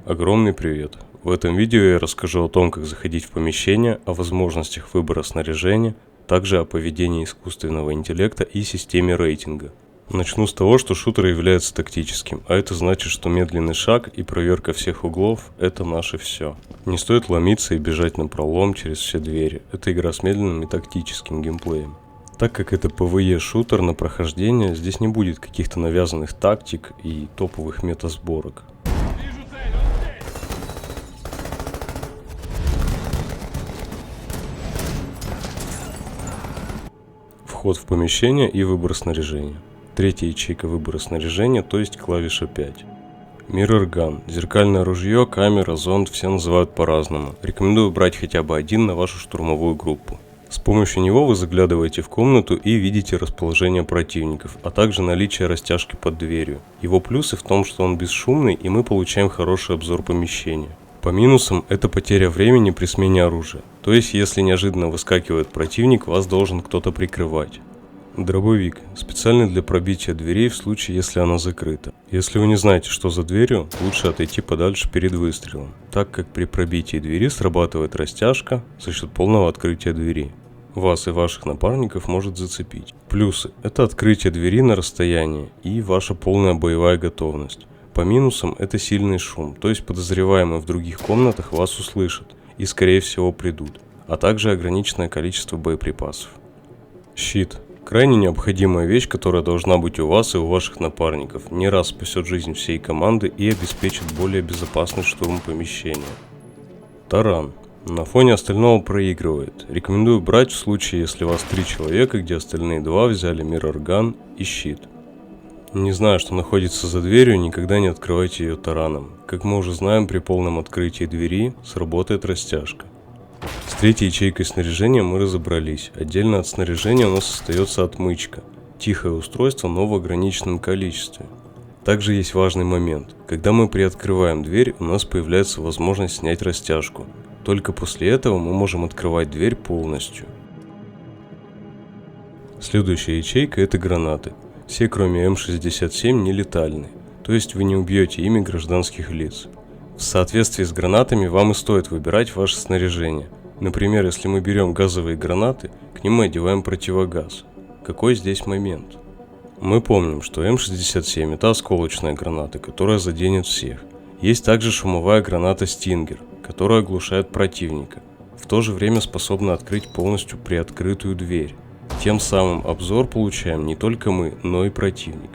Огромный привет! В этом видео я расскажу о том, как заходить в помещение, о возможностях выбора снаряжения, также о поведении искусственного интеллекта и системе рейтинга. Начну с того, что шутер является тактическим, а это значит, что медленный шаг и проверка всех углов – это наше все. Не стоит ломиться и бежать на пролом через все двери, это игра с медленным и тактическим геймплеем. Так как это PvE шутер на прохождение, здесь не будет каких-то навязанных тактик и топовых метасборок. Вход в помещение и выбор снаряжения. Третья ячейка выбора снаряжения, то есть клавиша 5. Mirror Gun. Зеркальное ружье, камера, зонд, все называют по-разному. Рекомендую брать хотя бы один на вашу штурмовую группу. С помощью него вы заглядываете в комнату и видите расположение противников, а также наличие растяжки под дверью. Его плюсы в том, что он бесшумный и мы получаем хороший обзор помещения. По минусам это потеря времени при смене оружия, то есть если неожиданно выскакивает противник, вас должен кто-то прикрывать. Дробовик. Специальный для пробития дверей в случае, если она закрыта. Если вы не знаете, что за дверью, лучше отойти подальше перед выстрелом, так как при пробитии двери срабатывает растяжка за счет полного открытия двери. Вас и ваших напарников может зацепить. Плюсы. Это открытие двери на расстоянии и ваша полная боевая готовность. По минусам это сильный шум, то есть подозреваемые в других комнатах вас услышат и скорее всего придут, а также ограниченное количество боеприпасов. Щит. Крайне необходимая вещь, которая должна быть у вас и у ваших напарников, не раз спасет жизнь всей команды и обеспечит более безопасный штурм помещения. Таран. На фоне остального проигрывает. Рекомендую брать в случае, если вас 3 человека, где остальные 2 взяли Mirror Gun и щит. Не зная, что находится за дверью, никогда не открывайте ее тараном. Как мы уже знаем, при полном открытии двери сработает растяжка. С третьей ячейкой снаряжения мы разобрались. Отдельно от снаряжения у нас остается отмычка. Тихое устройство, но в ограниченном количестве. Также есть важный момент. Когда мы приоткрываем дверь, у нас появляется возможность снять растяжку. Только после этого мы можем открывать дверь полностью. Следующая ячейка – это гранаты. Все, кроме М67, нелетальны, то есть вы не убьете ими гражданских лиц. В соответствии с гранатами вам и стоит выбирать ваше снаряжение. Например, если мы берем газовые гранаты, к ним мы одеваем противогаз. Какой здесь момент? Мы помним, что М67 это осколочная граната, которая заденет всех. Есть также шумовая граната Stinger, которая оглушает противника, в то же время способна открыть полностью приоткрытую дверь. Тем самым обзор получаем не только мы, но и противник.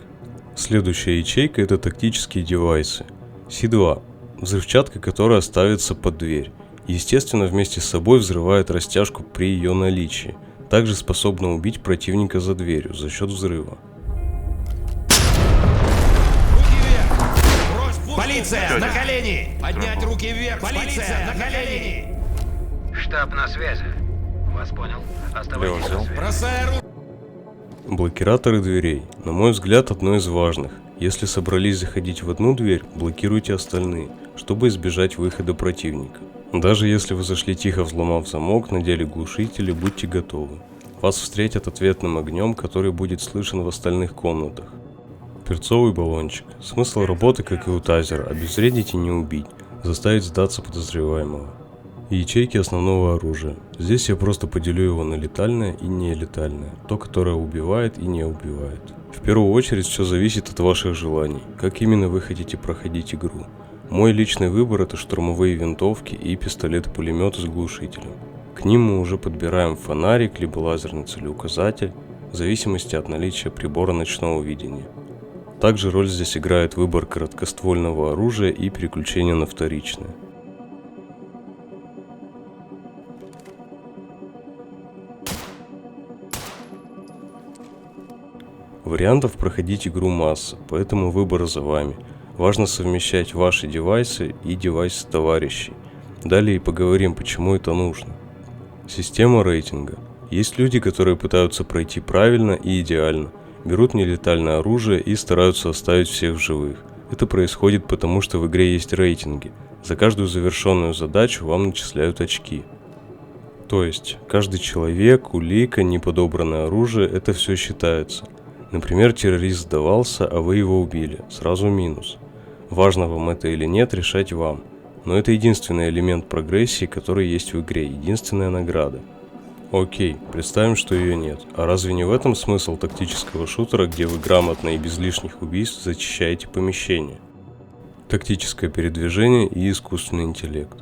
Следующая ячейка – это тактические девайсы. Си-2 – взрывчатка, которая ставится под дверь. Естественно, вместе с собой взрывает растяжку при ее наличии. Также способна убить противника за дверью за счет взрыва. Полиция, на колени! Поднять руки вверх! Полиция, на колени! Штаб на связи. Вас понял. Оставайтесь на связи. Бросай оружие! Блокираторы дверей. На мой взгляд, одно из важных. Если собрались заходить в одну дверь, блокируйте остальные, чтобы избежать выхода противника. Даже если вы зашли тихо, взломав замок, надели глушители, будьте готовы. Вас встретят ответным огнем, который будет слышен в остальных комнатах. Перцовый баллончик. Смысл работы, как и у тазера, обезвредить и не убить, заставить сдаться подозреваемого. Ячейки основного оружия. Здесь я просто поделю его на летальное и нелетальное, то, которое убивает и не убивает. В первую очередь все зависит от ваших желаний, как именно вы хотите проходить игру. Мой личный выбор — это штурмовые винтовки и пистолеты-пулеметы с глушителем. К ним мы уже подбираем фонарик либо лазерный целеуказатель, в зависимости от наличия прибора ночного видения. Также роль здесь играет выбор короткоствольного оружия и переключение на вторичное. Вариантов проходить игру масса, поэтому выбор за вами. Важно совмещать ваши девайсы и девайсы товарищей. Далее поговорим, почему это нужно. Система рейтинга. Есть люди, которые пытаются пройти правильно и идеально, берут нелетальное оружие и стараются оставить всех в живых. Это происходит потому, что в игре есть рейтинги. За каждую завершенную задачу вам начисляют очки. То есть, каждый человек, улика, неподобранное оружие – это все считается. Например, террорист сдавался, а вы его убили. Сразу минус. Важно вам это или нет, решать вам. Но это единственный элемент прогрессии, который есть в игре, единственная награда. Окей, представим, что ее нет. А разве не в этом смысл тактического шутера, где вы грамотно и без лишних убийств зачищаете помещение? Тактическое передвижение и искусственный интеллект.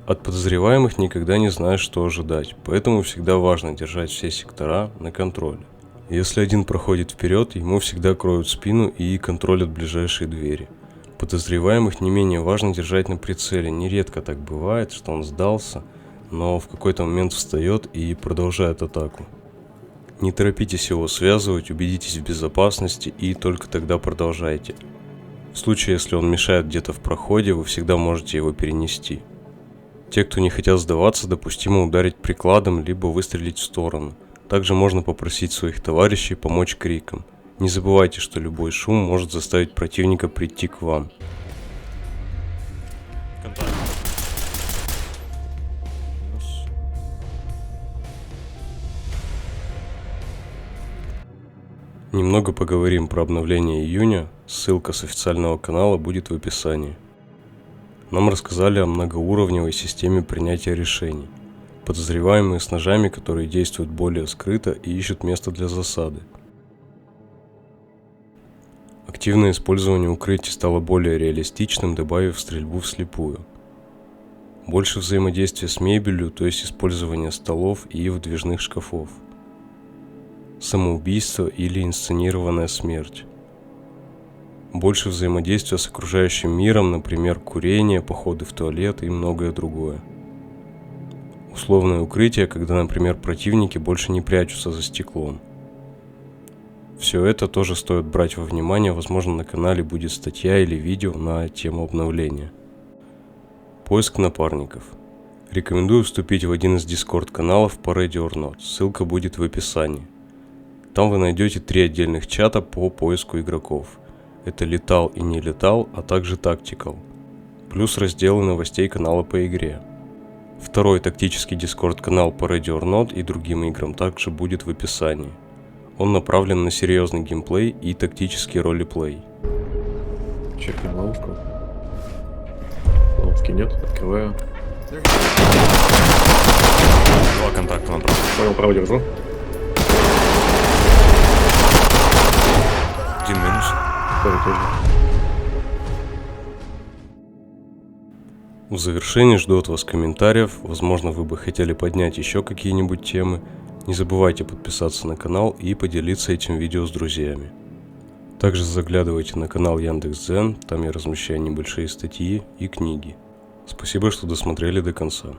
От подозреваемых никогда не знаешь, что ожидать, поэтому всегда важно держать все сектора на контроле. Если один проходит вперед, ему всегда кроют спину и контролят ближайшие двери. Подозреваемых не менее важно держать на прицеле, нередко так бывает, что он сдался, но в какой-то момент встает и продолжает атаку. Не торопитесь его связывать, убедитесь в безопасности и только тогда продолжайте. В случае, если он мешает где-то в проходе, вы всегда можете его перенести. Те, кто не хотят сдаваться, допустимо ударить прикладом, либо выстрелить в сторону. Также можно попросить своих товарищей помочь криком. Не забывайте, что любой шум может заставить противника прийти к вам. Немного поговорим про обновление июня, ссылка с официального канала будет в описании. Нам рассказали о многоуровневой системе принятия решений. Подозреваемые с ножами, которые действуют более скрыто и ищут место для засады. Активное использование укрытий стало более реалистичным, добавив стрельбу вслепую. Больше взаимодействия с мебелью, то есть использование столов и выдвижных шкафов. Самоубийство или инсценированная смерть. Больше взаимодействия с окружающим миром, например, курение, походы в туалет и многое другое. Условное укрытие, когда, например, противники больше не прячутся за стеклом. Все это тоже стоит брать во внимание, возможно, на канале будет статья или видео на тему обновления. Поиск напарников. Рекомендую вступить в один из Discord-каналов по Ready or Not, ссылка будет в описании. Там вы найдете 3 отдельных чата по поиску игроков. Это летал и не летал, а также тактикал. Плюс разделы новостей канала по игре. Второй тактический Discord-канал по Ready or Not и другим играм также будет в описании. Он направлен на серьезный геймплей и тактический ролеплей. Чекнем ловушку. Ловушки нет, открываю. 2 контакта направо. Понял, право держу. 1 минус. Второй тоже. В завершении жду от вас комментариев, возможно, вы бы хотели поднять еще какие-нибудь темы. Не забывайте подписаться на канал и поделиться этим видео с друзьями. Также заглядывайте на канал Яндекс.Дзен, там я размещаю небольшие статьи и книги. Спасибо, что досмотрели до конца.